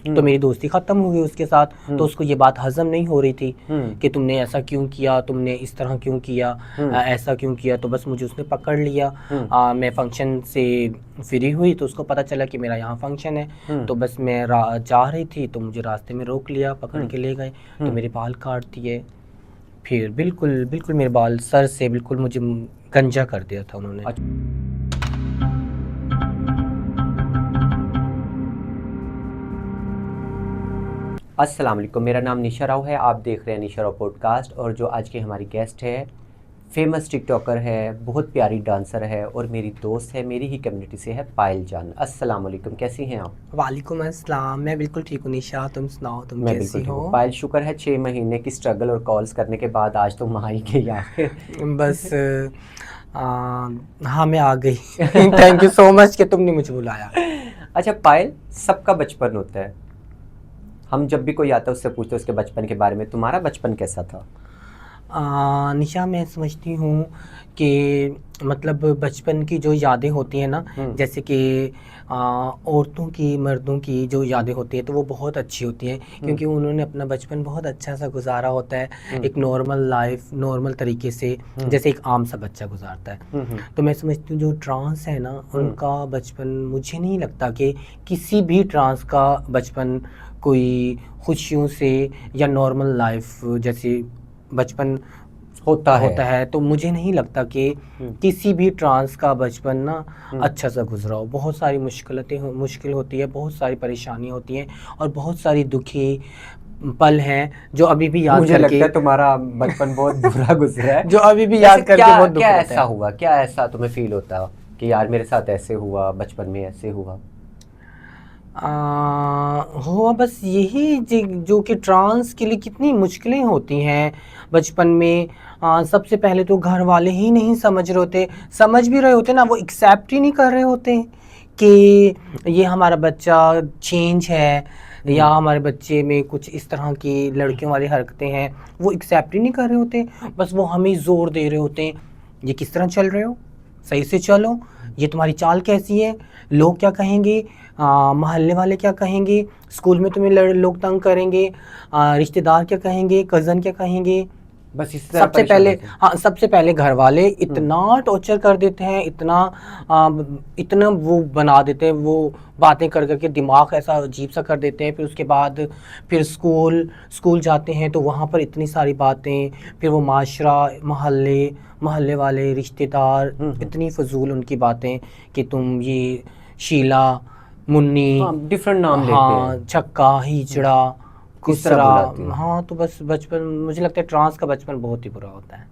तो मेरी दोस्ती ख़त्म हुई उसके साथ। तो उसको ये बात हज़म नहीं हो रही थी कि तुमने ऐसा क्यों किया, तुमने इस तरह क्यों किया, ऐसा क्यों किया। तो बस मुझे उसने पकड़ लिया। मैं फंक्शन से फ्री हुई तो उसको पता चला कि मेरा यहाँ फंक्शन है। तो बस मैं जा रही थी तो मुझे रास्ते में रोक लिया, पकड़ के ले गए। तो मेरे बाल काट दिए, फिर बिल्कुल बिल्कुल मेरे बाल सर से बिल्कुल मुझे गंजा कर दिया था उन्होंने। अस्सलाम वालेकुम, मेरा नाम निशा राव है। आप देख रहे हैं निशा राव पॉडकास्ट। और जो आज की हमारी गेस्ट है, फेमस टिकटॉकर है, बहुत प्यारी डांसर है और मेरी दोस्त है, मेरी ही कम्युनिटी से है, पायल जान। अस्सलाम वालेकुम, कैसी हैं आप? वालेकुम अस्सलाम, मैं बिल्कुल ठीक हूँ निशा, तुम सुनाओ तुम मैं बिल्कुल कैसी ठीक हो? हूँ पायल। शुक्र है 6 महीने की स्ट्रगल और कॉल्स करने के बाद आज तुम वहाँ ही गई आखिर। बस हाँ मैं आ गई। थैंक यू सो मच कि तुमने मुझे बुलाया। अच्छा पायल, सबका बचपन होता है। हम जब भी कोई आता है उससे पूछते हैं उसके बचपन के बारे में। तुम्हारा बचपन कैसा था? निशा, मैं समझती हूँ कि मतलब बचपन की जो यादें होती हैं ना, जैसे कि औरतों की, मर्दों की जो यादें होती हैं तो वो बहुत अच्छी होती हैं, क्योंकि उन्होंने अपना बचपन बहुत अच्छा सा गुजारा होता है, एक नॉर्मल लाइफ नॉर्मल तरीके से, जैसे एक आम सा बच्चा गुजारता है। तो मैं समझती हूँ जो ट्रांस है ना, उनका बचपन, मुझे नहीं लगता कि किसी भी ट्रांस का बचपन कोई खुशियों से या नॉर्मल लाइफ जैसे बचपन होता होता है। है। तो मुझे नहीं लगता कि किसी भी ट्रांस का बचपन ना अच्छा सा गुजरा हो। बहुत सारी मुश्किल होती है, बहुत सारी परेशानियाँ होती हैं और बहुत सारी दुखी पल हैं जो अभी भी याद मुझे लगता करके है तुम्हारा बचपन बहुत बुरा गुजरा है। जो अभी भी वैसे याद करके क्या बहुत दुख क्या होता ऐसा है। हुआ, क्या ऐसा तुम्हें फील होता कि यार मेरे साथ ऐसे हुआ, बचपन में ऐसे हुआ? हुआ बस यही जो कि ट्रांस के लिए कितनी मुश्किलें होती हैं बचपन में। सबसे पहले तो घर वाले ही नहीं समझ रहे होते, समझ भी रहे होते ना, वो एक्सेप्ट ही नहीं कर रहे होते कि ये हमारा बच्चा चेंज है या हमारे बच्चे में कुछ इस तरह की लड़कियों वाली हरकतें हैं, वो एक्सेप्ट ही नहीं कर रहे होते। बस वो हमें जोर दे रहे होते हैं, ये किस तरह चल रहे हो, सही से चलो, ये तुम्हारी चाल कैसी है, लोग क्या कहेंगे, मोहल्ले वाले क्या कहेंगे, स्कूल में तुम्हें लोग तंग करेंगे, रिश्तेदार क्या कहेंगे, कज़न क्या कहेंगे। बस इसी तरह सबसे परेशान पहले, होते हैं। हाँ सबसे पहले घर वाले इतना टॉर्चर कर देते हैं, इतना वो बना देते हैं, वो बातें कर करके दिमाग ऐसा अजीब सा कर देते हैं। फिर उसके बाद फिर स्कूल जाते हैं तो वहाँ पर इतनी सारी बातें, फिर वो माशरा, मोहल्ले वाले, रिश्तेदार, इतनी फजूल उनकी बातें कि तुम ये शीला, मुन्नी, हाँ, डिफरेंट नाम लेते हाँ हैं। छक्का, हिजड़ा, इस तरह खुसरा। बुलाते हैं। हाँ तो बस बचपन, मुझे लगता है ट्रांस का बचपन बहुत ही बुरा होता है।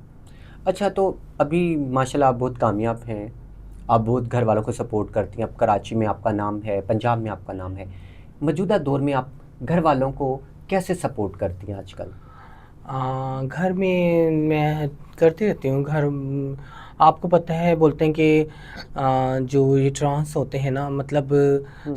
अच्छा, तो अभी माशाल्लाह आप बहुत कामयाब हैं, आप बहुत घर वालों को सपोर्ट करती हैं। अब कराची में आपका नाम है, पंजाब में आपका नाम है। मौजूदा दौर में आप घर वालों को कैसे सपोर्ट करती हैं आजकल? घर में मैं करती रहती हूँ। आपको पता है, बोलते हैं कि जो ये ट्रांस होते हैं ना, मतलब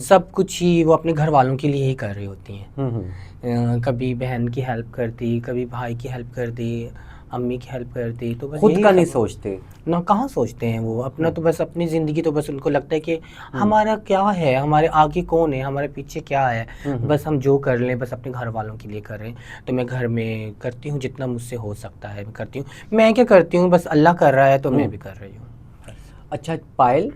सब कुछ ही वो अपने घर वालों के लिए ही कर रही होती हैं। कभी बहन की हेल्प कर दी, कभी भाई की हेल्प कर दी, अम्मी की हेल्प कर दी, तो बस खुद यही का नहीं सब सोचते। ना। कहाँ सोचते हैं वो अपना, तो बस अपनी ज़िंदगी, तो बस उनको लगता है कि हमारा क्या है, हमारे आगे कौन है, हमारे पीछे क्या है, बस हम जो कर लें बस अपने घर वालों के लिए कर रहे हैं। तो मैं घर में करती हूँ जितना मुझसे हो सकता है, मैं करती हूँ। मैं क्या करती हूँ, बस अल्लाह कर रहा है तो मैं भी कर रही हूँ बस। अच्छा पायल,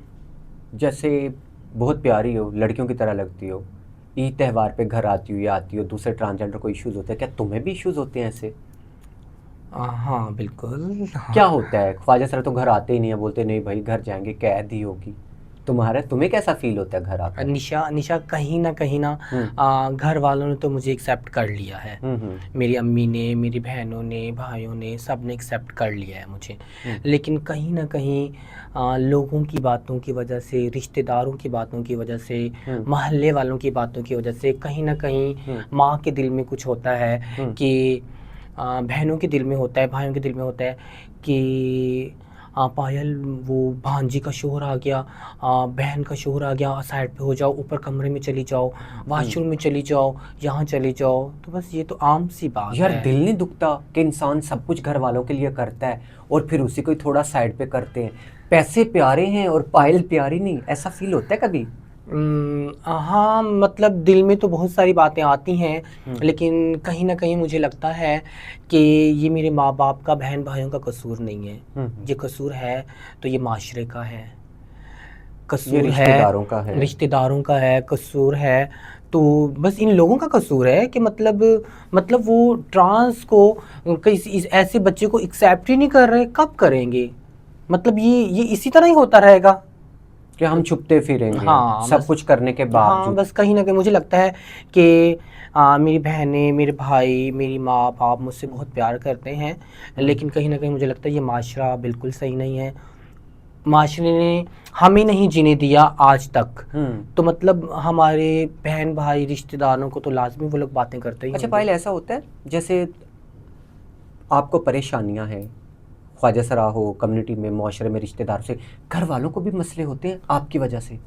जैसे बहुत प्यारी हो, लड़कियों की तरह लगती हो, ईद त्यौहार पे घर आती हो या आती हो, दूसरे ट्रांसजेंडर को इश्यूज़ होते हैं, क्या तुम्हें भी इश्यूज़ होते हैं ऐसे? हाँ बिल्कुल। क्या होता है? ख्वाजा सर तो घर आते ही नहीं है, बोलते नहीं भाई घर जाएंगे कैद ही होगी। तुम्हें कैसा फील होता है घर आकर? निशा निशा, कहीं ना घर वालों ने तो मुझे एक्सेप्ट कर लिया है। मेरी अम्मी ने, मेरी बहनों ने, भाइयों ने, सब ने एक्सेप्ट कर लिया है मुझे। लेकिन कहीं ना कहीं लोगों की बातों की वजह से, रिश्तेदारों की बातों की वजह से, मोहल्ले वालों की बातों की वजह से, कहीं ना कहीं माँ के दिल में कुछ होता है कि बहनों के दिल में होता है, भाइयों के दिल में होता है कि पायल, वो भांजी का शोर आ गया, बहन का शोर आ गया, साइड पे हो जाओ, ऊपर कमरे में चली जाओ, वॉशरूम में चली जाओ, यहाँ चली जाओ। तो बस ये तो आम सी बात यार है। दिल नहीं दुखता कि इंसान सब कुछ घर वालों के लिए करता है और फिर उसी को ही थोड़ा साइड पे करते हैं? पैसे प्यारे हैं और पायल प्यारी नहीं, ऐसा फील होता है कभी? हाँ, मतलब दिल में तो बहुत सारी बातें आती हैं, लेकिन कहीं ना कहीं मुझे लगता है कि ये मेरे माँ बाप का, बहन भाइयों का कसूर नहीं है। ये कसूर है तो ये माशरे का है, ये कसूर है रिश्तेदारों का है। रिश्तेदारों का है, कसूर है तो बस इन लोगों का कसूर है कि मतलब वो ट्रांस को, किसी ऐसे बच्चे को एक्सेप्ट ही नहीं कर रहे। कब करेंगे? मतलब ये इसी तरह ही होता रहेगा कि हम छुपते फिरेंगे हाँ सब बस, कुछ करने के हाँ बावजूद। बस कहीं ना कहीं मुझे लगता है कि मेरी बहनें, मेरे भाई, मेरी माँ बाप मुझसे बहुत प्यार करते हैं, लेकिन कहीं ना कहीं मुझे लगता है ये माशरा बिल्कुल सही नहीं है। माशरे ने हमें नहीं जीने दिया आज तक, तो मतलब हमारे बहन भाई रिश्तेदारों को तो लाजमी वो लोग बातें करते ही अच्छा होंगे। पायल, ऐसा होता है जैसे आपको परेशानियां हैं, ख्वाजा सरा हो, कम्युनिटी में, माशरे में, रिश्तेदार से, घर वालों को भी मसले होते हैं आपकी वजह से?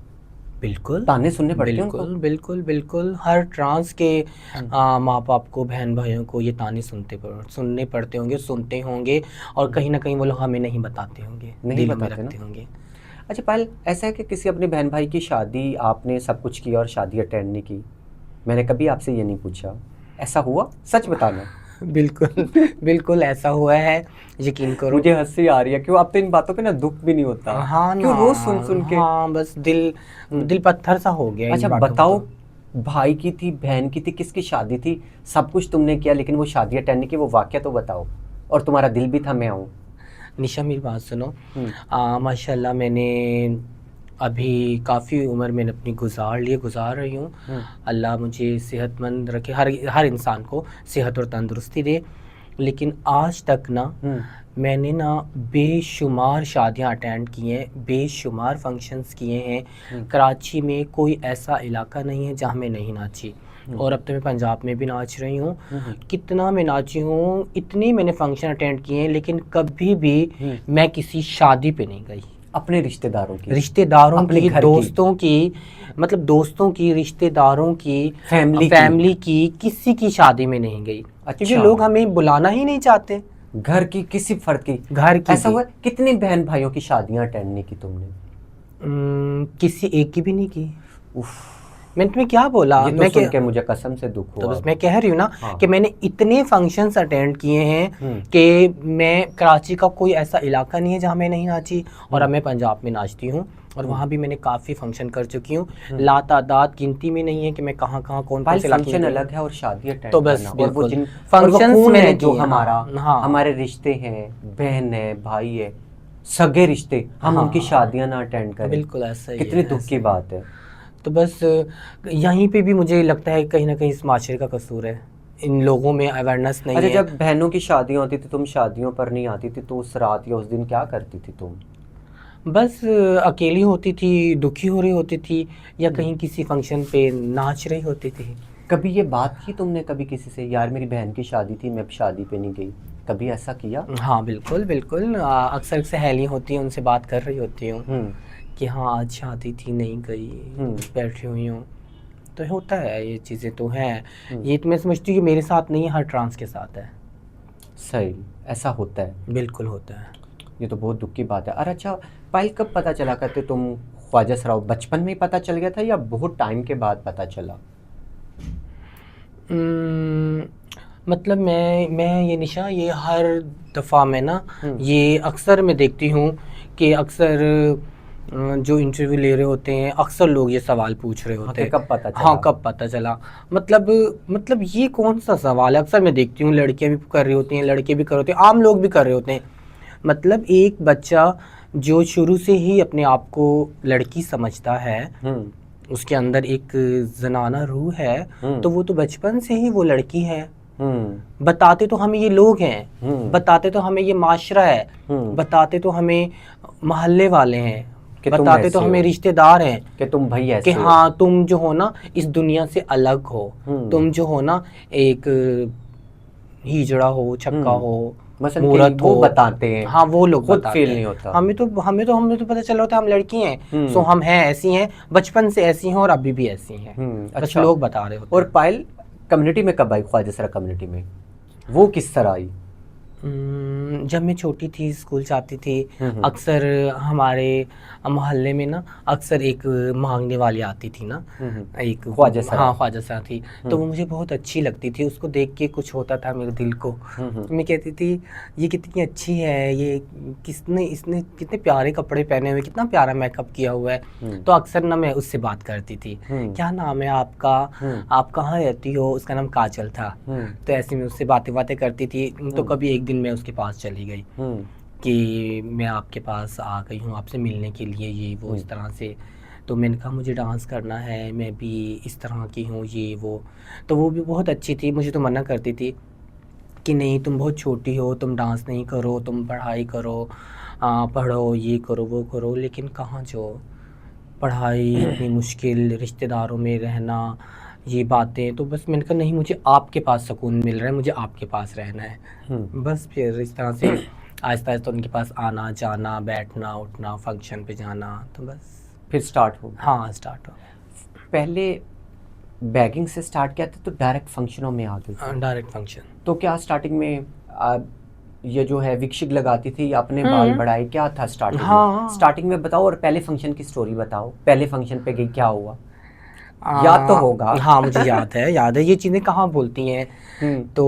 बिल्कुल, ताने सुनने पड़ते हैं बिल्कुल, उनको? बिल्कुल, बिल्कुल। हर ट्रांस के माँ बाप को, बहन भाइयों को ये ताने सुनने पड़ते होंगे, सुनते होंगे, और कहीं ना कहीं वो लोग हमें नहीं बताते होंगे, नहीं दिलों में बताते ना। रखते होंगे। अच्छा पायल, ऐसा है कि किसी अपने बहन भाई की शादी आपने सब कुछ किया और शादी अटेंड नहीं की? मैंने कभी आपसे ये नहीं पूछा, ऐसा हुआ? सच बताना। बिल्कुल, बिल्कुल ऐसा हुआ है, यकीन करो। मुझे हंसी आ रही है, क्यों? अब तो इन बातों पे ना दुख भी नहीं होता, हाँ ना, क्यों रोज सुन सुन के। हाँ बस दिल पत्थर सा हो गया इन अच्छा बातों को बताओ, तो। भाई की थी, बहन की थी, किसकी शादी थी, सब कुछ तुमने किया, लेकिन वो शादी अटेंड नहीं की, वो वाकया तो बताओ। और तुम्हारा दिल भी था, मैं आऊँ। निशा मेरी बात सुनो। माशाल्लाह मैंने अभी काफ़ी उम्र मैंने अपनी गुजार रही हूँ। अल्लाह मुझे सेहतमंद रखे, हर इंसान को सेहत और तंदुरुस्ती दे। लेकिन आज तक ना मैंने ना बेशुमार शादियाँ अटेंड की हैं, बेशुमार फंक्शंस किए हैं। कराची में कोई ऐसा इलाका नहीं है जहाँ मैं नहीं नाची, और अब तो मैं पंजाब में भी नाच रही हूँ। कितना मैं नाची हूँ, इतने मैंने फंक्शन अटेंड किए हैं, लेकिन कभी भी मैं किसी शादी पे नहीं गई। अपने रिश्तेदारों की, रिश्तेदारों अपने की, घर दोस्तों की, मतलब दोस्तों की, रिश्तेदारों की, फैमिली की, किसी की शादी में नहीं गई, क्योंकि अच्छा, लोग हमें बुलाना ही नहीं चाहते। घर की किसी फर्द की? घर की ऐसा भी हुआ कितनी बहन भाइयों की शादियां अटेंड नहीं की तुमने? किसी एक की भी नहीं की। उफ, मैंने तुम्हें क्या बोला? ये तो सुन के मुझे कसम से दुख तो हुआ। बस मैं कह रही हूँ ना हाँ। कि मैंने इतने फंक्शंस अटेंड किए हैं कि मैं, कराची का कोई ऐसा इलाका नहीं है जहाँ मैं नहीं नाची, और अब मैं पंजाब में नाचती हूँ, और वहाँ भी मैंने काफ़ी फंक्शन कर चुकी हूँ। लातादाद गिनती में नहीं है कि मैं कहाँ कहाँ कौन कौन से इलाके में फंक्शन गई हूँ। अलग है और शादी अटेंड तो बस करना, और वो बिल्कुल जिन, और वो फंक्शंस खून मैंने है जो किए। हमारा, हाँ हमारे रिश्ते हैं, बहन है, भाई है, सगे रिश्ते, हम हाँ, उनकी शादियां ना अटेंड करें, बिल्कुल ऐसा ही कितनी है, दुख ऐसा की ही है। बात है। तो बस यहीं पे भी मुझे लगता है कहीं ना कहीं इस माशरे का कसूर है, इन लोगों में अवेयरनेस नहीं अच्छा, है। जब बहनों की शादियां होती थी, तुम शादियों पर नहीं आती थी, तो उस रात या उस दिन क्या करती थी तुम? बस अकेली होती थी, दुखी हो रही होती थी, या कहीं किसी फंक्शन पे नाच रही होती थी। कभी ये बात की तुमने कभी किसी से, यार मेरी बहन की शादी थी, मैं अब शादी पे नहीं गई? कभी ऐसा किया? हाँ बिल्कुल, बिल्कुल। अक्सर सहेलियाँ होती हैं, उनसे बात कर रही होती हूँ कि हाँ आज शादी थी, नहीं गई, बस बैठी हुई हूँ। तो होता है, ये चीज़ें तो हैं। ये तो मैं समझती हूँ कि मेरे साथ नहीं है, हर ट्रांस के साथ है। सही, ऐसा होता है। बिल्कुल होता है। ये तो बहुत दुख की बात है। अरे अच्छा पायल, कब पता चला करते तुम ख्वाजा सराओ? बचपन में ही पता चल गया था या बहुत टाइम के बाद पता चला? उम्म, मतलब मैं ये निशा, ये हर दफ़ा मैं ना, ये अक्सर मैं देखती हूँ कि अक्सर जो इंटरव्यू ले रहे होते हैं, अक्सर लोग ये सवाल पूछ रहे हाँ, होते कि हैं। कब पता चला? हाँ कब पता चला? मतलब ये कौन सा सवाल है? अक्सर मैं देखती हूँ लड़कियाँ भी कर रही होती हैं, लड़के भी कर रहे होते हैं, आम लोग भी कर रहे होते हैं। मतलब एक बच्चा जो शुरू से ही अपने आप को लड़की समझता है, उसके अंदर एक जनाना रूह है, तो वो तो बचपन से ही वो लड़की है। बताते तो हमें ये लोग हैं, बताते तो हमें ये माशरा है, बताते तो हमें मोहल्ले वाले हैं, बताते तो हमें रिश्तेदार हैं कि तुम भाई ऐसे कि हो, हाँ तुम जो हो ना इस दुनिया से अलग हो, तुम जो हो ना एक हिजड़ा हो, छक्का हो, मसलन मूरत वो हो। बताते हैं, हाँ वो लोग खुद बताते फील हैं। नहीं होता। हमें तो पता चला होता है हम लड़की हैं, सो हम हैं, ऐसी हैं, बचपन से ऐसी हैं और अभी भी ऐसी हैं। बस अच्छा, लोग बता रहे होते और हैं। पायल कम्युनिटी में कब आई? ख्वाजा सरा कम्युनिटी में वो किस तरह आई? जब मैं छोटी थी स्कूल जाती थी, हम्म। अक्सर हमारे मोहल्ले में ना अक्सर एक मांगने वाली आती थी ना, एक ख्वाजा सरा। हाँ ख्वाजा सा थी। तो वो मुझे बहुत अच्छी लगती थी, उसको देख के कुछ होता था मेरे दिल को। मैं कहती थी ये कितनी अच्छी है, ये किसने इसने कितने प्यारे कपड़े पहने हुए, कितना प्यारा मेकअप किया हुआ है। तो अक्सर ना मैं उससे बात करती थी, क्या नाम है आपका, आप कहाँ रहती हो। उसका नाम काजल था। तो ऐसे में उससे बातें बातें करती थी। तो कभी एक दिन मैं उसके पास चली गई कि मैं आपके पास आ गई हूँ आपसे मिलने के लिए, ये वो इस तरह से। तो मैंने कहा मुझे डांस करना है, मैं भी इस तरह की हूँ, ये वो। तो वो भी बहुत अच्छी थी, मुझे तो मना करती थी कि नहीं तुम बहुत छोटी हो, तुम डांस नहीं करो, तुम पढ़ाई करो, पढ़ो, ये करो वो करो। लेकिन कहाँ जो पढ़ाई इतनी मुश्किल, रिश्तेदारों में रहना, ये बातें। तो बस मैंने कहा नहीं, मुझे आपके पास सुकून मिल रहा है, मुझे आपके पास रहना है। बस फिर इस तरह से आहिस्ता आहिस्ता उनके पास आना जाना, बैठना उठना, फंक्शन पे जाना, तो बस फिर स्टार्ट हो गया। हाँ स्टार्ट हो। पहले बैगिंग से स्टार्ट किया था तो डायरेक्ट फंक्शनों में आ गई थी। Direct function. तो क्या स्टार्टिंग में ये जो है विक्शिक लगाती थी, अपने बाल बढ़ाए, क्या था स्टार्टिंग में? हाँ स्टार्टिंग में बताओ और पहले फंक्शन की स्टोरी बताओ। पहले फंक्शन पे गई, क्या हुआ? याद तो होगा। हाँ मुझे याद है, याद है, ये चीज़ें कहाँ भूलती हैं। हम्म। तो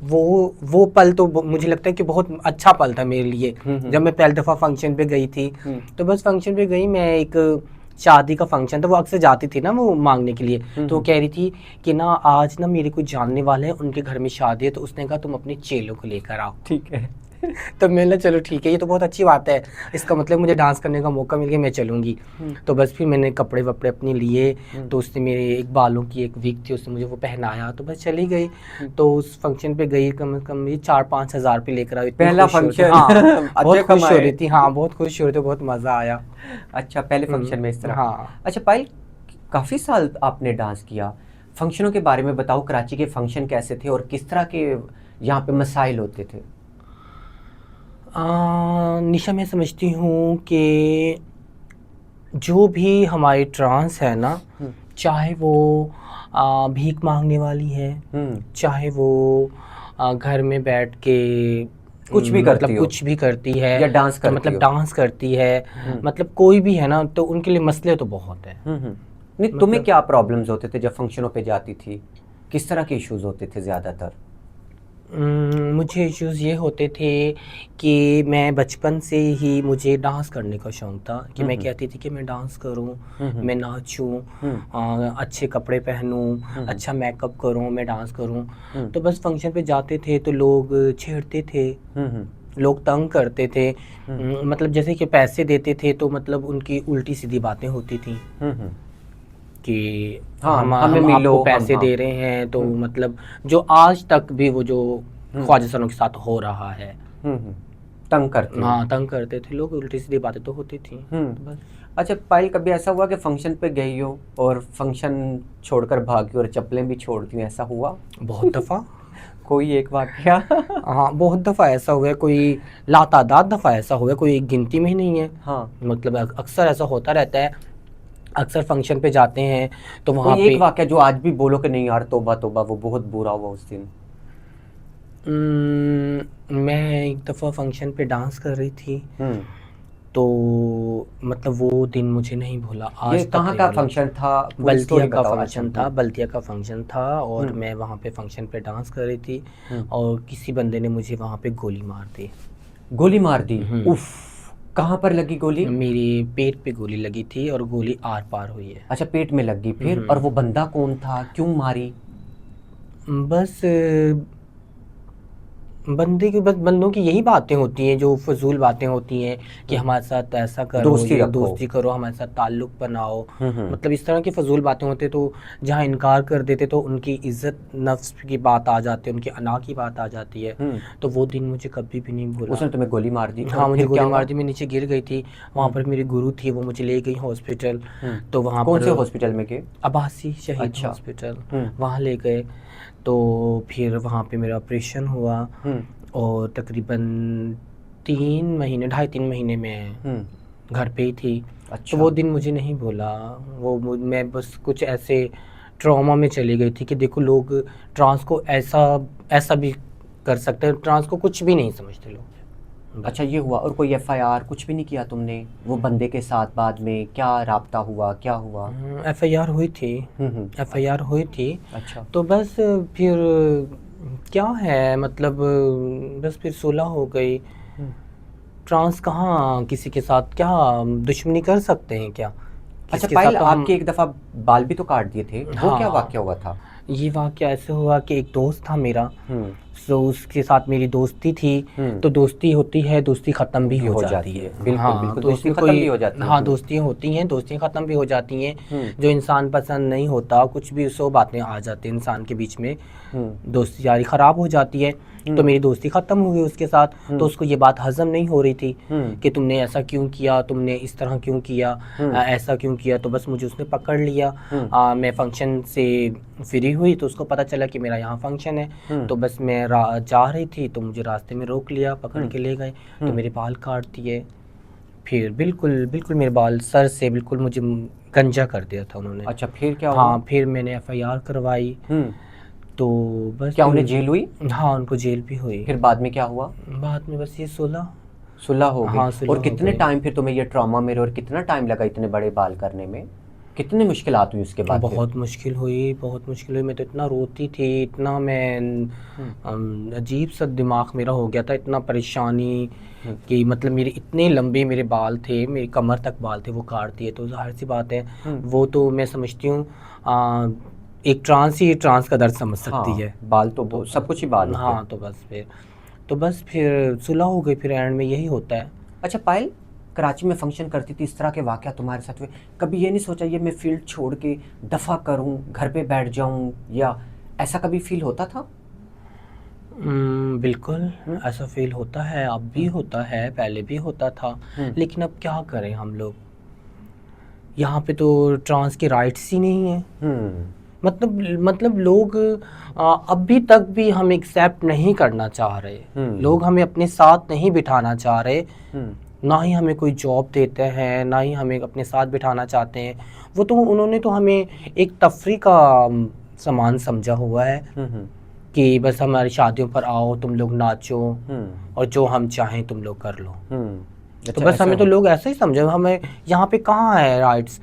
वो पल तो मुझे लगता है कि बहुत अच्छा पल था मेरे लिए। जब मैं पहली दफ़ा फंक्शन पे गई थी, तो बस फंक्शन पे गई मैं, एक शादी का फंक्शन था, वो अक्सर जाती थी ना वो मांगने के लिए। तो वो कह रही थी कि ना आज ना मेरे कोई जानने वाले हैं, उनके घर में शादी है, तो उसने कहा तुम अपने चेलों को लेकर आओ। ठीक है। तो मैंने चलो ठीक है, ये तो बहुत अच्छी बात है, इसका मतलब मुझे डांस करने का मौका मिल गया, मैं चलूँगी। तो बस फिर मैंने कपड़े वपड़े अपने लिए, तो उसने मेरे एक बालों की एक विग थी, उसने मुझे वो पहनाया, तो बस चली गई। तो उस फंक्शन पे गई, कम से कम ये 4-5 हज़ार रुपये लेकर आई। पहला फंक्शन। हाँ बहुत अच्छे खुश हो कमाए। रही थी, हाँ बहुत खुश हो रही थी, बहुत मज़ा आया। अच्छा, पहले फंक्शन में इस तरह। हाँ। अच्छा पायल, काफ़ी साल आपने डांस किया, फंक्शनों के बारे में बताओ। कराची के फंक्शन कैसे थे और किस तरह के यहाँ पे मसाइल होते थे? निशा मैं समझती हूँ कि जो भी हमारी ट्रांस है ना, चाहे वो भीख मांगने वाली है, चाहे वो घर में बैठ के कुछ भी करती मतलब हो, कुछ भी करती है, या डांस तो करती मतलब हो। डांस करती है, मतलब कोई भी है ना, तो उनके लिए मसले तो बहुत है। नहीं, तुम्हें क्या प्रॉब्लम्स होते थे जब फंक्शनों पे जाती थी? किस तरह के इश्यूज होते थे ज़्यादातर? मुझे इश्यूज़ ये होते थे कि मैं बचपन से ही मुझे डांस करने का शौक़ था, कि मैं कहती थी कि मैं डांस करूं, मैं नाचूं, अच्छे कपड़े पहनूं, अच्छा मेकअप करूं, मैं डांस करूं। तो बस फंक्शन पे जाते थे तो लोग छेड़ते थे, लोग तंग करते थे। मतलब जैसे कि पैसे देते थे तो मतलब उनकी उल्टी सीधी बातें होती थी कि हम हमें आपको मिलो, पैसे दे रहे हैं, तो मतलब जो आज तक भी वो जो ख्वाजा सरों के साथ हो रहा है, तंग करते हाँ तंग करते थे लोग, उल्टी सीधी बातें तो होती थी। बस। अच्छा पायल, कभी ऐसा हुआ कि फंक्शन पे गई हो और फंक्शन छोड़कर भागी और चप्पलें भी छोड़ दी, ऐसा हुआ? बहुत दफ़ा। कोई एक वाकया? हाँ बहुत दफ़ा ऐसा हुआ है, कोई लातादाद दफ़ा ऐसा हुआ है, कोई एक गिनती में ही नहीं है। हाँ, मतलब अक्सर ऐसा होता रहता है, अक्सर फंक्शन पे जाते हैं तो वहाँ कोई पे एक वाकया जो आज भी बोलो कि नहीं यार, तौबा तौबा, वो बहुत बुरा हुआ उस दिन? मैं एक दफ़ा फंक्शन पे डांस कर रही थी, तो मतलब वो दिन मुझे नहीं भूला, ये आज तक कहाँ नहीं का भूला। फंक्शन था? पूरी बल्दिया स्टोरी का बताओ। अच्छा। फंक्शन था, बल्दिया का फंक्शन था, और मैं वहाँ पे फंक्शन पे डांस कर रही थी, और किसी बंदे ने मुझे वहाँ पे गोली मार दी। गोली मार दी? उफ, कहाँ पर लगी गोली? मेरे पेट पे गोली लगी थी और गोली आर पार हुई है। अच्छा, पेट में लगी। फिर और वो बंदा कौन था, क्यों मारी? बस बंदों की यही बातें होती हैं, जो फजूल बातें होती हैं कि हमारे साथ ऐसा करो, दोस्ती ये रखो। दोस्ती करो, हमारे साथ ताल्लुक़ बनाओ, मतलब इस तरह की फजूल बातें होती। तो जहाँ इनकार कर देते तो उनकी इज़्ज़त नफ्स की बात आ जाती है, उनकी अना की बात आ जाती है। तो वो दिन मुझे कभी भी नहीं भूला। उसने तुम्हें गोली मार दी? हाँ और मुझे फिर क्या गोली हुआ? मार दी, मैं नीचे गिर गई थी। वहाँ पर मेरी गुरु थी, वो मुझे ले गई हॉस्पिटल। तो वहाँ कौन पर से हॉस्पिटल में गए? अब्बासी शहीद अच्छा। हॉस्पिटल, वहाँ ले गए। तो फिर वहाँ पे मेरा ऑपरेशन हुआ, और तकरीबन 3 महीने, 2.5-3 महीने में घर पे ही थी। अच्छा। तो वो दिन मुझे नहीं भूला। मैं बस कुछ ऐसे ट्रॉमा में चली गई थी कि देखो लोग ट्रांस को ऐसा भी कर सकते हैं, ट्रांस को कुछ भी नहीं समझते लोग। अच्छा, ये हुआ। और कोई एफआईआर कुछ भी नहीं किया तुमने वो बंदे के साथ? बाद में क्या राब्ता हुआ, क्या हुआ? एफआईआर हुई थी, एफआईआर हुई थी। अच्छा। तो बस फिर क्या है मतलब, बस फिर सुलह हो गई। ट्रांस कहाँ किसी के साथ क्या दुश्मनी कर सकते हैं क्या? अच्छा किसके पायल, साथ तो हम। आपके एक दफ़ा बाल भी तो काट दिए थे, वो क्या हाँ, वाक़या हुआ था? ये वाक़या ऐसे हुआ कि एक दोस्त था मेरा, हम्म सो उसके साथ मेरी दोस्ती थी। हम्म तो दोस्ती होती है, दोस्ती ख़त्म भी भी हो हो जाती है। बिल्कुल हाँ, बिल्कुल, तो दोस्ती इसमें ख़त्म कोई, भी हो जाती है। हाँ, दोस्तियाँ होती हैं, दोस्तियाँ ख़त्म भी हो जाती हैं। हम्म जो इंसान पसंद नहीं होता, कुछ भी 100 बातें आ जाती हैं इंसान के बीच में, दोस्ती यारी ख़राब हो जाती है। तो मेरी दोस्ती ख़त्म हो गई उसके साथ। तो उसको ये बात हज़म नहीं हो रही थी कि तुमने ऐसा क्यों किया, तुमने इस तरह क्यों किया, ऐसा क्यों किया। तो बस मुझे उसने पकड़ लिया। मैं फंक्शन से फ्री हुई तो उसको पता चला कि मेरा यहाँ फंक्शन है। तो बस मैं जा रही थी तो मुझे रास्ते में रोक लिया, पकड़ के ले गए। तो मेरे बाल काट दिए, फिर बिल्कुल बिल्कुल मेरे बाल सर से बिल्कुल मुझे गंजा कर दिया था उन्होंने। अच्छा, फिर क्या हुआ? हाँ, फिर मैंने एफआईआर करवाई। तो बस क्या फिर उन्हें जेल हुई? हाँ, उनको जेल भी हुई। फिर बाद में क्या हुआ? बाद में बस ये सुलह। सुलह हो गई? हाँ, सुलह और हो कितने गई। टाइम फिर तुम्हें ये ट्रॉमा में रहे, और कितना टाइम लगा इतने बड़े बाल करने में? कितनी मुश्किलात हुई उसके बाद? बहुत मुश्किल हुई, बहुत मुश्किल हुई। मैं तो इतना रोती थी, इतना मैं अजीब सा दिमाग मेरा हो गया था, इतना परेशानी कि मतलब मेरे इतने लंबे मेरे बाल थे, मेरी कमर तक बाल थे, वो काट दिए। तो ज़ाहिर सी बात है, वो तो मैं समझती हूँ एक ट्रांस ही ट्रांस का दर्द समझ सकती है। बाल तो सब कुछ ही बाल होते हैं। हाँ, तो बस फिर सुलह हो गई। फिर एंड में यही होता है। अच्छा पायल, कराची में फंक्शन करती थी, इस तरह के वाक़या तुम्हारे साथ हुए, कभी ये नहीं सोचा ये मैं फील्ड छोड़ के दफ़ा करूं, घर पे बैठ जाऊं, या ऐसा कभी फील होता था? बिल्कुल ऐसा फील होता है, अब भी होता है, पहले भी होता था। लेकिन अब क्या करें हम लोग, यहाँ पे तो ट्रांस के राइट्स ही नहीं है। मतलब लोग अभी तक भी हम एक्सेप्ट नहीं करना चाह रहे। लोग हमें अपने साथ नहीं बिठाना चाह रहे। ना ही हमें कोई जॉब देते हैं, ना ही हमें अपने साथ बिठाना चाहते हैं। वो तो उन्होंने तो हमें एक तफरी का सामान समझा हुआ है कि बस हमारी शादियों पर आओ, तुम लोग नाचो और जो हम चाहें तुम लोग कर लो। तो बस हमें तो लोग ऐसा ही समझे। हमें यहाँ पे कहाँ है राइट्स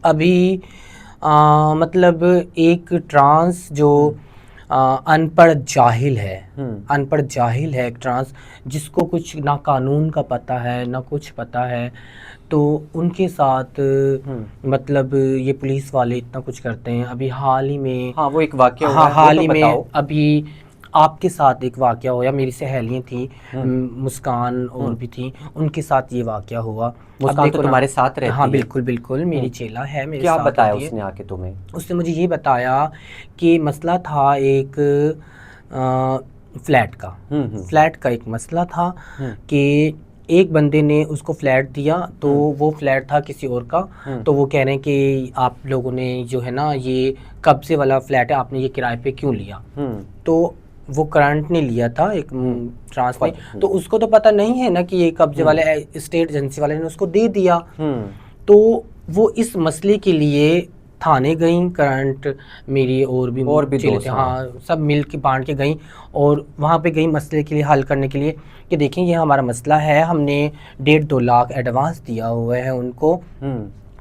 अभी। मतलब एक ट्रांस जो अनपढ़ जाहिल है, अनपढ़ जाहिल है, एक ट्रांस जिसको कुछ ना कानून का पता है ना कुछ पता है, तो उनके साथ मतलब ये पुलिस वाले इतना कुछ करते हैं। अभी हाल ही में, हाँ, वो एक वाक़या हुआ हाँ, है, हाल वो ही तो में बताओ। अभी आपके साथ एक वाक़या हुआ। मेरी सहेलियाँ थी, मुस्कान और भी थी, उनके साथ ये वाक़या हुआ। मुस्कान तो तुम्हारे साथ रहती हाँ, है? बिल्कुल बिल्कुल, मेरी चेला है, मेरे क्या साथ बताया होती है। उसने आके तुम्हें? उसने मुझे ये बताया कि मसला था एक फ्लैट का। फ्लैट का एक मसला था कि एक बंदे ने उसको फ्लैट दिया, तो वो फ्लैट था किसी और का। तो वो कह रहे हैं कि आप लोगों ने जो है ना, ये कब्जे वाला फ्लैट है, आपने ये किराए पे क्यों लिया। तो वो करंट ने लिया था एक ट्रांस ने, तो उसको तो पता नहीं है ना कि ये कब्जे वाले, स्टेट एजेंसी वाले ने उसको दे दिया। तो वो इस मसले के लिए थाने गई, करंट मेरी और भी चेले थे, हाँ, सब मिल के बांट के गई और वहाँ पे गई मसले के लिए हल करने के लिए कि देखें ये हमारा मसला है, हमने 1.5-2 लाख एडवांस दिया हुआ है उनको।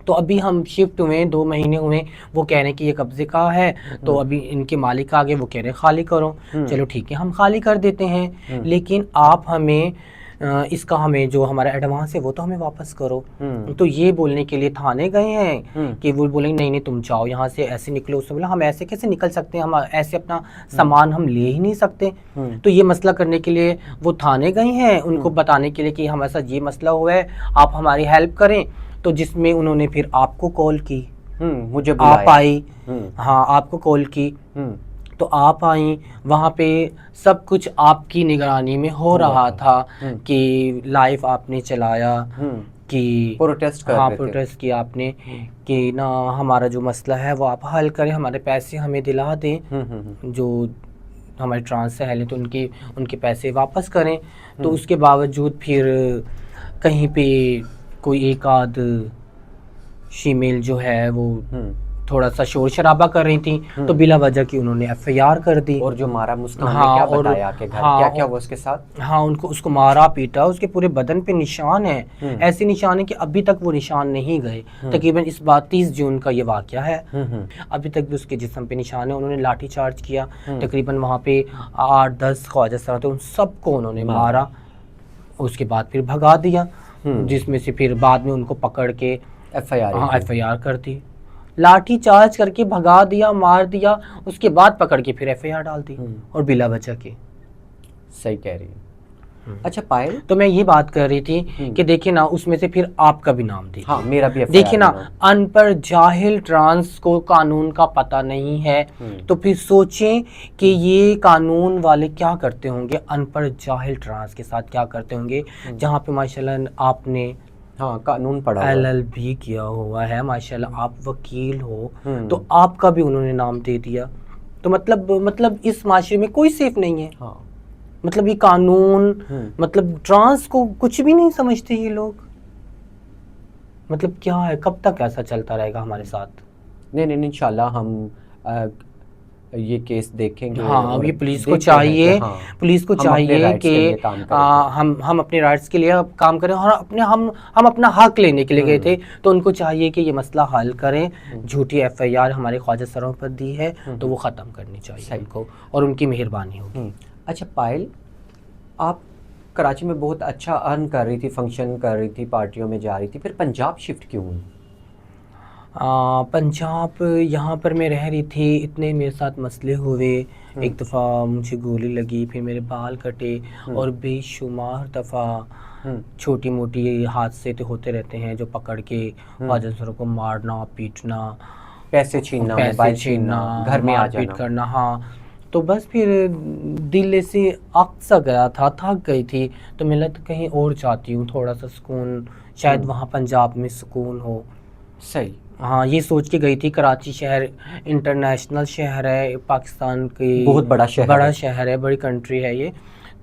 तो अभी हम शिफ्ट हुए, 2 महीने हुए, वो कह रहे हैं कि ये कब्जे का है। तो अभी इनके मालिक आ गए, वो कह रहे हैं खाली करो। चलो ठीक है, हम खाली कर देते हैं, लेकिन आप हमें इसका, हमें जो हमारा एडवांस है वो तो हमें वापस करो। तो ये बोलने के लिए थाने गए हैं कि वो बोलेंगे नहीं नहीं तुम जाओ यहाँ से, ऐसे निकलो। उसने बोला हम ऐसे कैसे निकल सकते हैं, हम ऐसे अपना सामान हम ले ही नहीं सकते। तो ये मसला करने के लिए वो थाने गए हैं, उनको बताने के लिए कि हमारे साथ ये मसला हुआ है, आप हमारी हेल्प करें। तो जिसमें उन्होंने फिर आपको कॉल की, मुझे आप आई, हाँ, आपको कॉल की, तो आप आई। वहाँ पे सब कुछ आपकी निगरानी में हो रहा था कि लाइव आपने चलाया कि प्रोटेस्ट कर हाँ, रहे थे। प्रोटेस्ट किया आपने कि ना हमारा जो मसला है वो आप हल करें, हमारे पैसे हमें दिला दें। जो हमारे ट्रांस है तो उनके पैसे वापस करें। तो उसके बावजूद फिर कहीं पे कोई एक आध फीमेल जो है वो थोड़ा सा शोर शराबा कर रही थी, तो बिला वजह की उन्होंने FIR कर दी। और जो मारा मुस्कान ने हाँ, क्या और बताया कि घर हाँ, क्या क्या हुआ उसके साथ? हाँ, उसको मारा पीटा, उसके पूरे बदन पे निशान है, ऐसे निशान है कि अभी तक वो निशान नहीं गए। तकरीबन इस बार 30 जून का ये वाकया है, अभी तक भी उसके जिस्म पे निशान है। उन्होंने लाठी चार्ज किया, तकरीबन वहाँ पे 8-10 ख्वाजा सर थे, उन सबको उन्होंने मारा, उसके बाद फिर भगा दिया, जिसमें से फिर बाद में उनको पकड़ के FIR कर दी, लाठी चार्ज करके भगा दिया, मार दिया, उसके बाद पकड़ के फिर FIR डाल दी, और बिला वजह की। सही कह रही है। अच्छा पायल, तो मैं ये बात कर रही थी कि देखिए ना, उसमें से फिर आपका भी नाम देखिए। हाँ, मेरा भी FIR देखिए ना, अनपढ़ जाहिल ट्रांस को कानून का पता नहीं है, तो फिर सोचें कि ये कानून वाले क्या करते होंगे, अनपढ़ जाहिल ट्रांस के साथ क्या करते होंगे, जहाँ पे माशाल्लाह आपने हाँ कानून पढ़ा हुआ है, LLB किया हुआ है, माशाल्लाह आप वकील हो, तो आपका भी उन्होंने नाम दे दिया। तो मतलब इस माशरे में कोई सेफ नहीं है। हाँ, मतलब ये कानून, मतलब ट्रांस को कुछ भी नहीं समझते ये लोग। मतलब क्या है, कब तक ऐसा चलता रहेगा हमारे साथ? नहीं इंशाल्लाह हम ये केस देखेंगे। हाँ, और अब ये पुलिस को देखते हैं कि चाहिए, हाँ, पुलिस को हम अपने चाहिए राइट्स के लिए कि काम करेंगे। हम अपने राइट्स के लिए अब काम करें, और हम अपना हक लेने के लिए गए थे, तो उनको चाहिए कि ये मसला हल करें। झूठी FIR हमारे ख्वाजा सरों पर दी है, तो वो ख़त्म करनी चाहिए उनको, और उनकी मेहरबानी होगी। अच्छा पायल, आप कराची में बहुत अच्छा अर्न कर रही थी, फंक्शन कर रही थी, पार्टियों में जा रही थी, फिर पंजाब शिफ्ट क्यों हुई? पंजाब यहाँ पर मैं रह रही थी, इतने मेरे साथ मसले हुए। एक दफ़ा मुझे गोली लगी, फिर मेरे बाल कटे, और बेशुमार दफ़ा छोटी मोटी हादसे तो होते रहते हैं, जो पकड़ के ख्वाजा सरों को मारना, पीटना, पैसे छीनना, मोबाइल छीनना, घर में आ मारपीट जाना। करना। हाँ, तो बस फिर दिल से अक्सा गया था, थक गई थी, तो मैं लगा कहीं और चाहती हूँ थोड़ा सा सुकून, शायद वहाँ पंजाब में सुकून हो। सही। हाँ, ये सोच के गई थी। कराची शहर इंटरनेशनल शहर है, पाकिस्तान की बहुत बड़ा शहर है, बड़ी कंट्री है ये।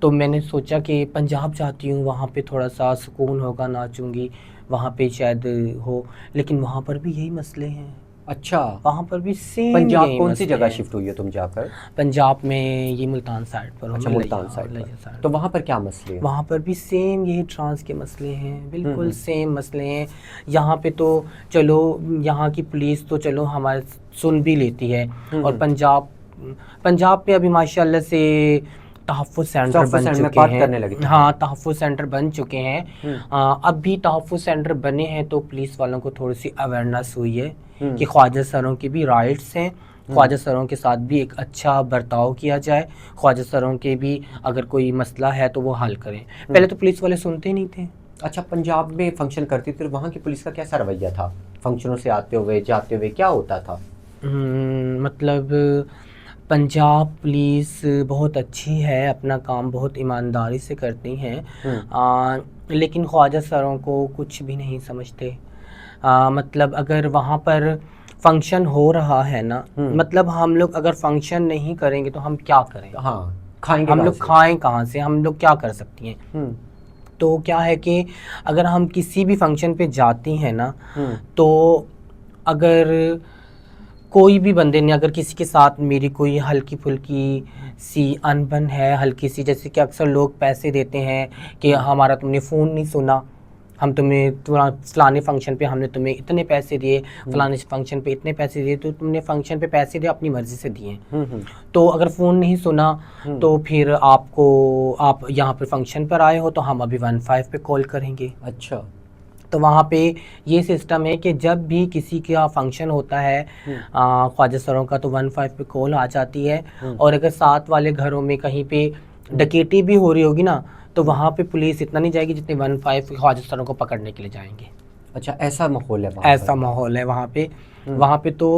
तो मैंने सोचा कि पंजाब जाती हूँ, वहाँ पे थोड़ा सा सुकून होगा, नाचूंगी वहाँ पे शायद हो, लेकिन वहाँ पर भी यही मसले हैं। अच्छा, वहाँ पर भी सेम पंजाब यही कौन सी मसले जगह हैं। शिफ्ट हुई है तुम जाकर? पंजाब में ये मुल्तान साइड पर हूँ। अच्छा, मैं मुल्तान साइड पर। तो वहाँ पर क्या मसले हैं? वहाँ पर भी सेम यही ट्रांस के मसले हैं, बिल्कुल सेम मसले हैं। यहाँ पे तो चलो, यहाँ की पुलिस तो चलो हमारे सुन भी लेती है, और पंजाब पे अभी माशाल्लाह से तहफ़्फ़ुज़ सेंटर बन चुके हैं। हाँ, तहफ़्फ़ुज़ सेंटर बन चुके हैं। अब भी तहफ़्फ़ुज़ सेंटर बने हैं, तो पुलिस वालों को थोड़ी सी अवेयरनेस हुई है कि ख्वाजा सरों की भी राइट्स हैं, ख्वाजा सरों के साथ भी एक अच्छा बर्ताव किया जाए, ख्वाजा सरों के भी अगर कोई मसला है तो वो हल करें। पहले तो पुलिस वाले सुनते नहीं थे। अच्छा, पंजाब में फंक्शन करती थी, तो वहाँ की पुलिस का कैसा रवैया था? फंक्शनों से आते हुए जाते हुए क्या होता था? मतलब पंजाब पुलिस बहुत अच्छी है, अपना काम बहुत ईमानदारी से करती हैं, लेकिन ख्वाजा सरों को कुछ भी नहीं समझते। मतलब अगर वहाँ पर फंक्शन हो रहा है ना, मतलब हम लोग अगर फंक्शन नहीं करेंगे तो हम क्या करें? हाँ, खाएंगे हम कहाँ लोग से? खाएं कहाँ से? हम लोग क्या कर सकती हैं? तो क्या है कि अगर हम किसी भी फंक्शन पे जाती हैं ना, तो अगर कोई भी बंदे ने, अगर किसी के साथ मेरी कोई हल्की फुल्की सी अनबन है, हल्की सी, जैसे कि अक्सर लोग पैसे देते हैं कि हमारा तुमने फ़ोन नहीं सुना, हम तुम्हें फलाने फंक्शन पे हमने तुम्हें इतने पैसे दिए, फलाने फंक्शन पे इतने पैसे दिए, तो तुमने फंक्शन पे पैसे दिए अपनी मर्ज़ी से दिए, तो अगर फ़ोन नहीं सुना तो फिर आप यहाँ पर फंक्शन पर आए हो तो हम अभी 15 पे कॉल करेंगे। अच्छा, तो वहाँ पे ये सिस्टम है कि जब भी किसी का फंक्शन होता है ख्वाजा सरों का, तो 15 पे कॉल आ जाती है, और अगर साथ वाले घरों में कहीं पे डकैती भी हो रही होगी ना, तो वहाँ पे पुलिस इतना नहीं जाएगी जितने 15 ख्वाजा सरों को पकड़ने के लिए जाएंगे। अच्छा, ऐसा माहौल है वहाँ ऐसा माहौल है वहाँ पे। वहाँ पे तो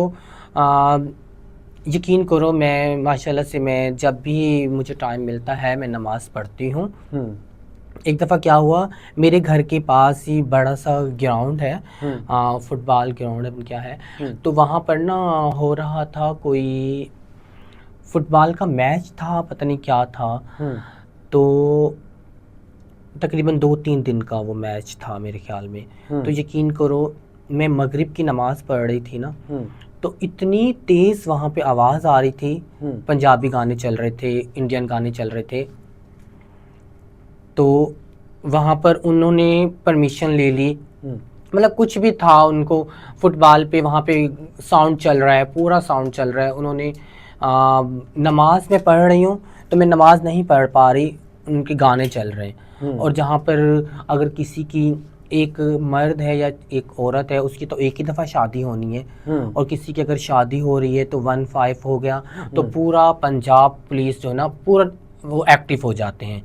यकीन करो, मैं माशाल्लाह से मैं जब भी मुझे टाइम मिलता है मैं नमाज़ पढ़ती हूँ। एक दफ़ा क्या हुआ, मेरे घर के पास ही बड़ा सा ग्राउंड है, फुटबॉल ग्राउंड है क्या है, तो वहाँ पर ना हो रहा था कोई फुटबॉल का मैच था, पता नहीं क्या था, तो तकरीबन 2-3 दिन का वो मैच था मेरे ख्याल में। तो यकीन करो, मैं मगरिब की नमाज़ पढ़ रही थी ना, तो इतनी तेज़ वहाँ पे आवाज़ आ रही थी, पंजाबी गाने चल रहे थे, इंडियन गाने चल रहे थे। तो वहाँ पर उन्होंने परमिशन ले ली, मतलब कुछ भी था, उनको फुटबॉल पे वहाँ पे साउंड चल रहा है, पूरा साउंड चल रहा है। उन्होंने नमाज में पढ़ रही हूँ तो मैं नमाज नहीं पढ़ पा रही, उनके गाने चल रहे हैं। और जहाँ पर अगर किसी की एक मर्द है या एक औरत है, उसकी तो एक ही दफ़ा शादी होनी है, और किसी की अगर शादी हो रही है तो 1-5 हो गया, तो पूरा पंजाब पुलिस जो है ना, पूरा वो एक्टिव हो जाते हैं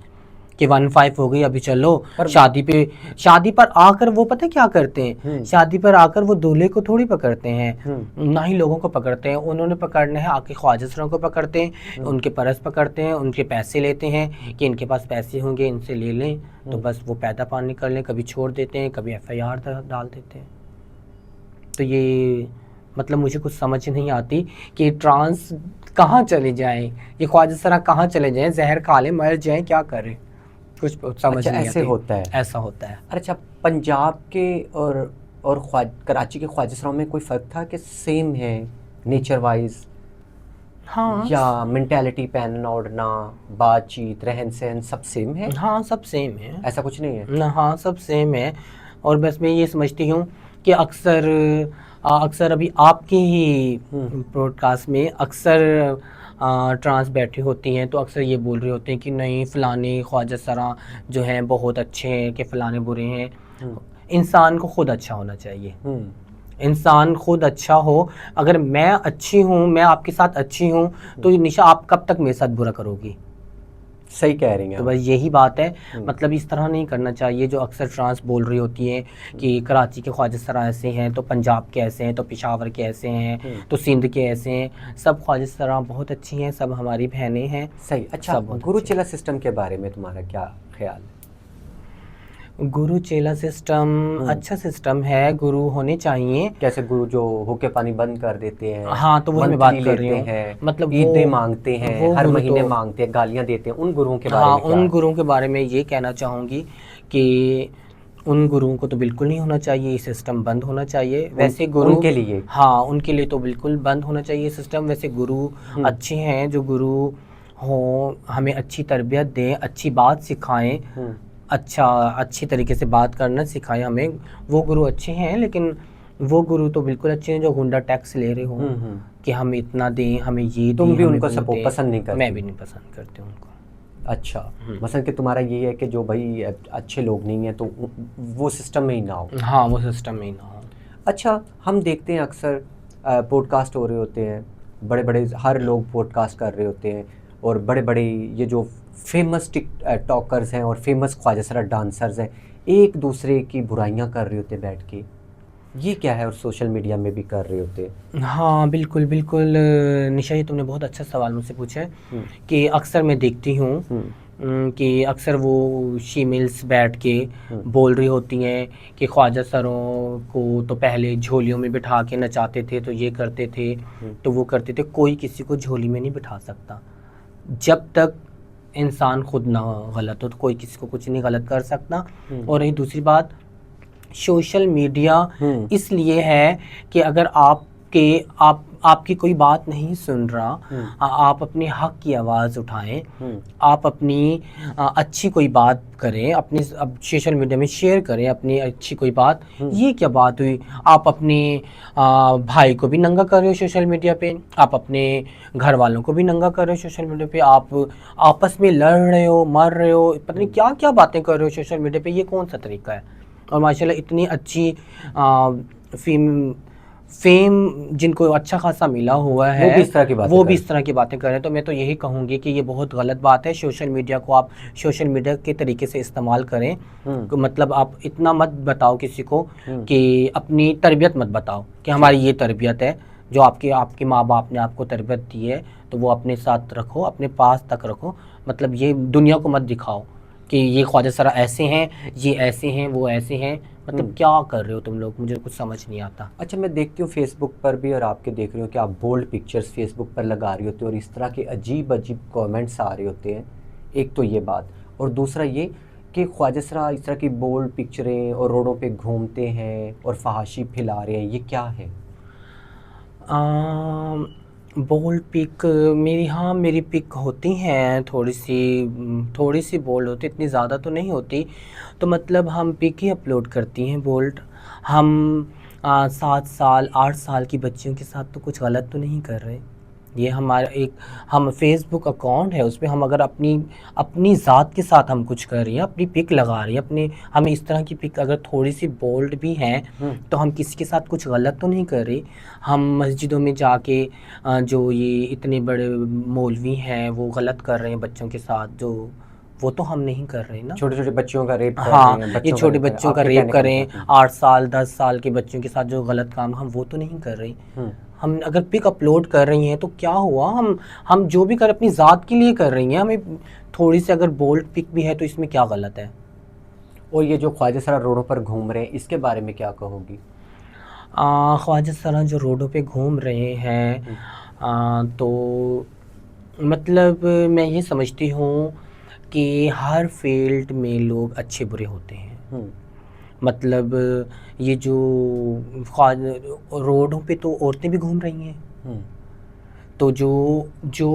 कि 1-5 हो गई, अभी चलो शादी पर आकर वो पता है क्या करते हैं, शादी पर आकर वो दूल्हे को थोड़ी पकड़ते हैं, ना ही लोगों को पकड़ते हैं। उन्होंने पकड़ने हैं आके ख्वाजा सरों को पकड़ते हैं, उनके पर्स पकड़ते हैं, उनके पैसे लेते हैं कि इनके पास पैसे होंगे, इनसे ले लें, तो बस वो पैदा पानी कर लें, कभी छोड़ देते हैं, कभी FIR डाल देते हैं। तो ये मतलब मुझे कुछ समझ नहीं आती कि ट्रांस कहाँ चले जाएं, ये ख्वाजा सरा कहाँ चले जाएं, जहर खा लें, मर जाएं, क्या करें, कुछ समझ नहीं ऐसे आती। होता है, ऐसा होता है। अच्छा, पंजाब के और कराची के ख्वाजा सराओं में कोई फ़र्क था कि सेम है नेचर वाइज? हाँ, या मेंटालिटी, पहनना ओढ़ना, बातचीत, रहन सहन सब सेम है? हाँ, सब सेम है, ऐसा कुछ नहीं है ना? हाँ, सब सेम है। और बस मैं ये समझती हूँ कि अक्सर अभी आपके ही ब्रॉडकास्ट में अक्सर ट्रांस बैठी होती हैं, तो अक्सर ये बोल रहे होते हैं कि नहीं, फ़लाने ख्वाजा सरा जो हैं बहुत अच्छे हैं, कि फ़लाने बुरे हैं। इंसान को खुद अच्छा होना चाहिए, इंसान खुद अच्छा हो। अगर मैं अच्छी हूँ, मैं आपके साथ अच्छी हूँ, तो निशा आप कब तक मेरे साथ बुरा करोगी? सही कह रही हैं। तो बस यही बात है, मतलब इस तरह नहीं करना चाहिए जो अक्सर ट्रांस बोल रही होती हैं कि कराची के ख्वाजा सरा ऐसे हैं, तो पंजाब के ऐसे हैं, तो पेशावर के ऐसे हैं, तो सिंध के ऐसे हैं। सब ख्वाजा सरा बहुत अच्छी हैं, सब हमारी बहनें हैं। सही। अच्छा, गुरु चेला सिस्टम के बारे में तुम्हारा क्या ख्याल है? गुरु चेला सिस्टम अच्छा सिस्टम है, गुरु होने चाहिए। कैसे गुरु जो होके पानी बंद कर देते हैं, हाँ, तो वही मैं बात कर रही हूँ, मतलब ईदें मांगते हैं, हर महीने मांगते हैं, गालियाँ देते हैं, उन गुरुओं के बारे में क्या? उन गुरुओं के बारे में ये कहना चाहूँगी कि उन गुरुओं को तो बिल्कुल नहीं होना चाहिए, ये सिस्टम बंद होना चाहिए। वैसे गुरु उनके लिए, हाँ, उनके लिए तो बिल्कुल बंद होना चाहिए सिस्टम। वैसे गुरु अच्छे हैं, जो गुरु हों, हमें अच्छी तरबियत दें, अच्छी बात सिखाएं, अच्छी तरीके से बात करना सिखाएं हमें, वो गुरु अच्छे हैं। लेकिन वो गुरु तो बिल्कुल अच्छे हैं जो गुंडा टैक्स ले रहे हो कि हमें इतना दें, हमें ये दें। तुम भी उनको पसंद नहीं करते? मैं भी नहीं पसंद करती उनको। अच्छा, मसलन कि तुम्हारा ये है कि जो भाई अच्छे लोग नहीं हैं तो वो सिस्टम में ही ना हो। हाँ, वो सिस्टम में ही ना हो। अच्छा, हम देखते हैं अक्सर पॉडकास्ट हो रहे होते हैं, बड़े बड़े हर लोग पॉडकास्ट कर रहे होते हैं, और बड़े बड़े ये जो फेमस टिकटॉकर्स हैं और फेमस ख्वाजा सरा डांसर्स हैं, एक दूसरे की बुराइयां कर रहे होते हैं बैठ के। ये क्या है? और सोशल मीडिया में भी कर रहे होते हैं। हाँ, बिल्कुल बिल्कुल निशा, ये तुमने बहुत अच्छा सवाल मुझसे पूछा है कि अक्सर मैं देखती हूँ कि अक्सर वो शीमेल्स बैठ के बोल रही होती हैं कि ख्वाजा सरों को तो पहले झोलियों में बिठा के नचाते थे, तो ये करते थे, तो वो करते थे। कोई किसी को झोली में नहीं बिठा सकता जब तक इंसान खुद ना गलत हो, तो कोई किसी को कुछ नहीं गलत कर सकता। और रही दूसरी बात, सोशल मीडिया इसलिए है कि अगर आपकी कोई बात नहीं सुन रहा, आप अपने हक की आवाज़ उठाएं, आप अपनी अच्छी कोई बात करें, अपने अब सोशल मीडिया में शेयर करें अपनी अच्छी कोई बात। ये क्या बात हुई? आप अपने भाई को भी नंगा कर रहे हो सोशल मीडिया पे, आप अपने घर वालों को भी नंगा कर रहे हो सोशल मीडिया पे, आप आपस में लड़ रहे हो, मर रहे हो, पता नहीं क्या क्या बातें कर रहे हो सोशल मीडिया पे। ये कौन सा तरीका है? और माशाल्लाह इतनी अच्छी फेम जिनको अच्छा खासा मिला हुआ है, वो भी इस तरह की बातें कर रहे हैं। तो मैं तो यही कहूँगी कि ये बहुत गलत बात है। सोशल मीडिया को आप सोशल मीडिया के तरीके से इस्तेमाल करें, मतलब आप इतना मत बताओ किसी को कि अपनी तरबियत मत बताओ कि हमारी ये तरबियत है, जो आपके माँ बाप ने आपको तरबियत दी है, तो वो अपने साथ रखो, अपने पास तक रखो। मतलब ये दुनिया को मत दिखाओ कि ये ख्वाजा सरा ऐसे हैं, ये ऐसे हैं, वो ऐसे हैं। मतलब क्या कर रहे हो तुम लोग? मुझे कुछ समझ नहीं आता। अच्छा, मैं देखती हूँ फेसबुक पर भी, और आपके देख रही हूँ कि आप बोल्ड पिक्चर्स फेसबुक पर लगा रही होती हो, और इस तरह के अजीब अजीब कमेंट्स आ रहे होते हैं। एक तो ये बात, और दूसरा ये कि ख्वाजा सरा इस तरह की बोल्ड पिक्चरें और रोडों पे घूमते हैं और फहाशी फैला रहे हैं, ये क्या है? बोल्ड पिक मेरी, हाँ मेरी पिक होती हैं, थोड़ी सी बोल्ड होती, इतनी ज़्यादा तो नहीं होती। तो मतलब हम पिक ही अपलोड करती हैं बोल्ड। हम 7 साल 8 साल की बच्चियों के साथ तो कुछ गलत तो नहीं कर रहे। ये हमारा एक हम फेसबुक अकाउंट है, उस पे हम अगर अपनी ज़ात के साथ हम कुछ कर रही हैं, अपनी पिक लगा रही हैं, अपने हमें इस तरह की पिक अगर थोड़ी सी बोल्ड भी हैं तो हम किसी के साथ कुछ गलत तो नहीं कर रहे। हम मस्जिदों में जाके जो ये इतने बड़े मौलवी हैं वो गलत कर रहे हैं बच्चों के साथ, जो वो तो हम नहीं कर रहे ना। छोटे छोटे बच्चों का रेप कर रहे हाँ, हैं, ये बच्चों का छोटे रेप कर रहे हैं। बच्चों का आपके रेप कहने का करें, मतलब 8 साल 10 साल के बच्चों के साथ जो गलत काम, हम वो तो नहीं कर रहे। हम अगर पिक अपलोड कर रही हैं तो क्या हुआ, हम जो भी कर अपनी ज़ात के लिए कर रही हैं, हमें थोड़ी सी अगर बोल्ड पिक भी है तो इसमें क्या गलत है। और ये जो ख्वाजा सरा रोडों पर घूम रहे हैं, इसके बारे में क्या कहोगी? ख्वाजा सरा जो रोडों पे घूम रहे हैं, तो मतलब मैं ये समझती हूँ कि हर फील्ड में लोग अच्छे बुरे होते हैं। मतलब ये जो रोडों पे तो औरतें भी घूम रही हैं, तो जो जो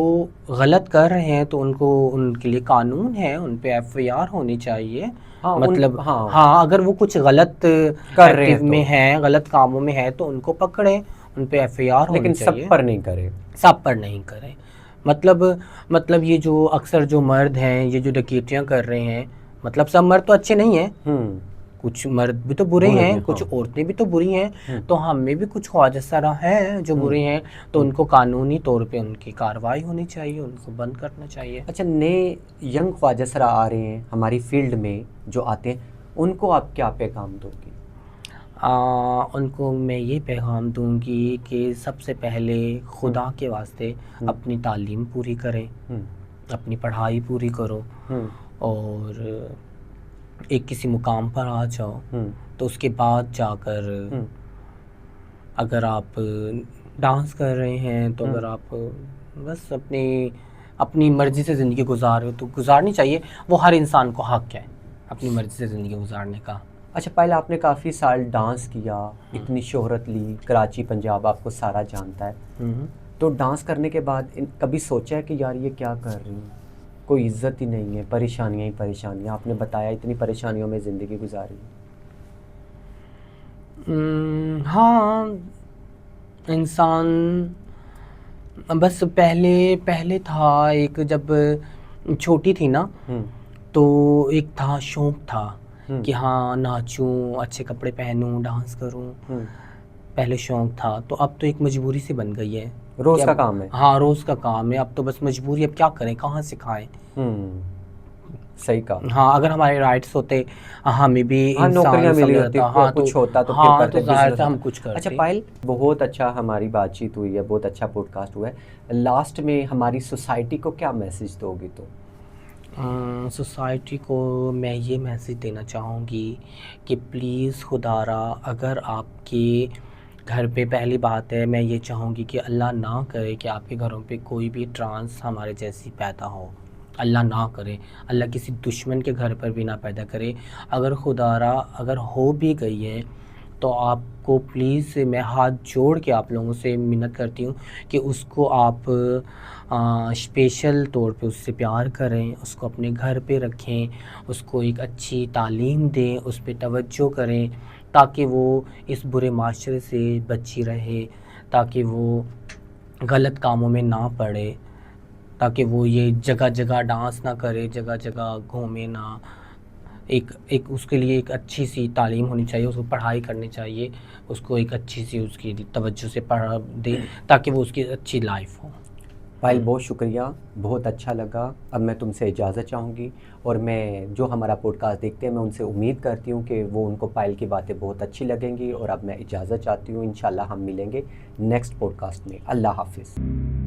गलत कर रहे हैं तो उनको, उनके लिए कानून है, उन पे एफआईआर होनी चाहिए। हाँ मतलब हाँ हाँ, अगर वो कुछ गलत कर रहे एक्टिव हैं में तो, हैं, गलत कामों में है तो उनको पकड़े, उन पे एफआईआर होनी लेकिन सब चाहिए। पर नहीं करे। सब पर नहीं करें। मतलब ये जो अक्सर जो मर्द हैं ये जो डकैतियाँ कर रहे हैं, मतलब सब मर्द तो अच्छे नहीं हैं, कुछ मर्द भी तो बुरे बुरे हैं, हैं, कुछ हाँ। औरतें भी तो बुरी हैं। तो हम में भी कुछ ख्वाजा सरा हैं जो बुरे हैं, तो उनको कानूनी तौर पे उनकी कार्रवाई होनी चाहिए, उनको बंद करना चाहिए। अच्छा, नए यंग ख्वाजा सरा आ रहे हैं हमारी फील्ड में जो आते हैं, उनको आप क्या पैगाम दोगी? उनको मैं ये पैगाम दूंगी कि सबसे पहले खुदा के वास्ते अपनी तालीम पूरी करें, अपनी पढ़ाई पूरी करो, और एक किसी मुकाम पर आ जाओ, तो उसके बाद जाकर अगर आप डांस कर रहे हैं तो अगर आप बस अपनी मर्ज़ी से ज़िंदगी गुजार रहे हो तो गुजारनी चाहिए। वो हर इंसान को हक़ है अपनी मर्ज़ी से ज़िंदगी गुजारने का। अच्छा, पहले आपने काफ़ी साल डांस किया, इतनी शोहरत ली, कराची पंजाब आपको सारा जानता है, तो डांस करने के बाद कभी सोचा है कि यार ये क्या कर रही हूँ, कोई इज्जत ही नहीं है, परेशानियाँ ही परेशानियाँ? आपने बताया इतनी परेशानियों में ज़िंदगी गुजारी। हाँ, इंसान बस पहले था, एक जब छोटी थी ना तो एक था शौक़ था कि हाँ नाचूं, अच्छे कपड़े पहनूं, डांस करूं, पहले शौक़ था। तो अब तो एक मजबूरी सी बन गई है, रोज़ का काम है। हाँ रोज़ का काम है, अब तो बस मजबूरी, अब क्या करें, कहाँ से खाएं। सही कहा। हाँ, अगर हमारे राइट्स होते, हमें भी हाँ, नौकरियाँ इंसान मिली समझा होती, जाता, हाँ कुछ होता तो फिर हाँ करते, तो ज़ाहिर बिजनेस था हम होता। कुछ अच्छा करते। पायल, बहुत अच्छा हमारी बातचीत हुई है, बहुत अच्छा पॉडकास्ट हुआ है। लास्ट में हमारी सोसाइटी को क्या मैसेज दोगी तो? सोसाइटी को मैं ये मैसेज देना चाहूँगी कि प्लीज़ खुदारा, अगर आपके घर पे, पहली बात है मैं ये चाहूँगी कि अल्लाह ना करे कि आपके घरों पे कोई भी ट्रांस हमारे जैसी पैदा हो, अल्लाह ना करे, अल्लाह किसी दुश्मन के घर पर भी ना पैदा करे। अगर खुदारा अगर हो भी गई है तो आपको प्लीज़ मैं हाथ जोड़ के आप लोगों से मिन्नत करती हूँ कि उसको आप स्पेशल तौर पे उससे प्यार करें, उसको अपने घर पे रखें, उसको एक अच्छी तालीम दें, उस पे तवज्जो करें, ताकि वो इस बुरे माशरे से बची रहे, ताकि वो गलत कामों में ना पड़े, ताकि वो ये जगह जगह डांस ना करे, जगह जगह घूमे ना। एक उसके लिए एक अच्छी सी तालीम होनी चाहिए, उसको पढ़ाई करनी चाहिए, उसको एक अच्छी सी उसकी तवज्जो से पढ़ा दे ताकि वो उसकी अच्छी लाइफ हो। पायल, बहुत शुक्रिया, बहुत अच्छा लगा। अब मैं तुमसे इजाज़त चाहूँगी, और मैं जो हमारा पॉडकास्ट देखते हैं मैं उनसे उम्मीद करती हूँ कि वो उनको पायल की बातें बहुत अच्छी लगेंगी। और अब मैं इजाज़त चाहती हूँ, इंशाल्लाह हम मिलेंगे नेक्स्ट पॉडकास्ट में। अल्लाह हाफिज़।